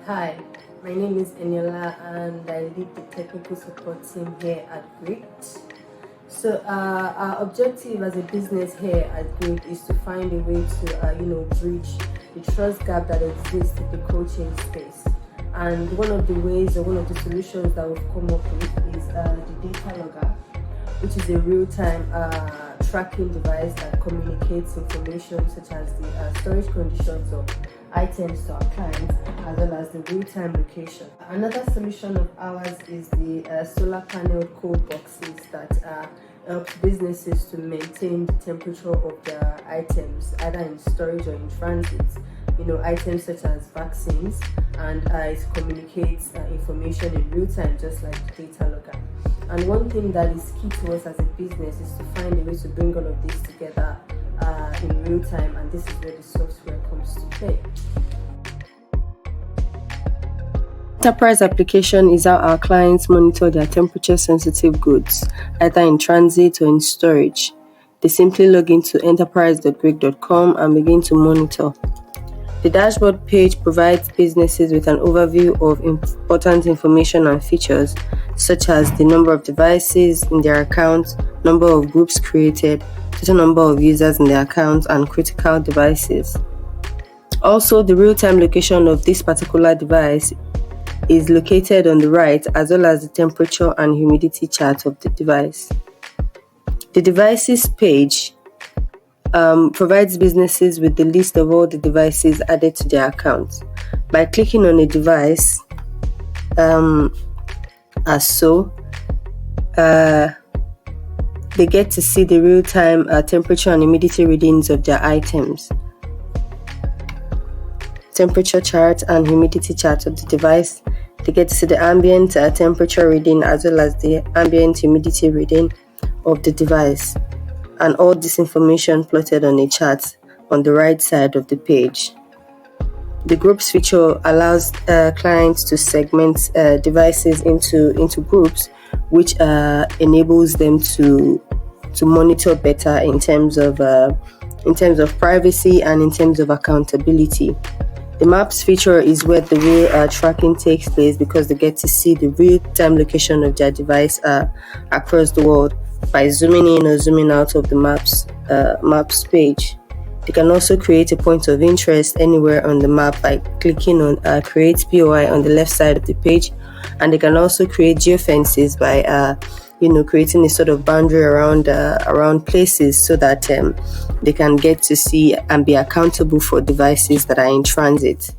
Hi, my name is Eniola and I lead the technical support team here at Gricd. So our objective as a business here at Gricd is to find a way to bridge the trust gap that exists in the coaching space. And one of the ways or one of the solutions that we've come up with is the data logger, which is a real-time tracking device that communicates information such as the storage conditions of items to our clients, as well as the real-time location. Another solution of ours is the solar panel cold boxes that helps businesses to maintain the temperature of their items, either in storage or in transit. Items such as vaccines, and it communicates information in real time, just like the data logger. And one thing that is key to us as a business is to find a way to bring all of this together in real time, and this is where the software comes to play. Enterprise application is how our clients monitor their temperature-sensitive goods, either in transit or in storage. They simply log into enterprise.gricd.com and begin to monitor. The dashboard page provides businesses with an overview of important information and features, such as the number of devices in their account, number of groups created, total number of users in their account, and critical devices. Also, the real-time location of this particular device is located on the right, as well as the temperature and humidity chart of the device. The devices page provides businesses with the list of all the devices added to their account. By clicking on a device, they get to see the real-time temperature and humidity readings of their items. Temperature chart and humidity chart of the device. They get to see the ambient temperature reading as well as the ambient humidity reading of the device, and all this information plotted on a chart on the right side of the page. The groups feature allows clients to segment devices into groups, which enables them to monitor better in terms of privacy and in terms of accountability. The maps feature is where the real tracking takes place, because they get to see the real-time location of their device across the world by zooming in or zooming out of the maps page. They can also create a point of interest anywhere on the map by clicking on create POI on the left side of the page, and they can also create geofences by creating a sort of boundary around places, so that they can get to see and be accountable for devices that are in transit.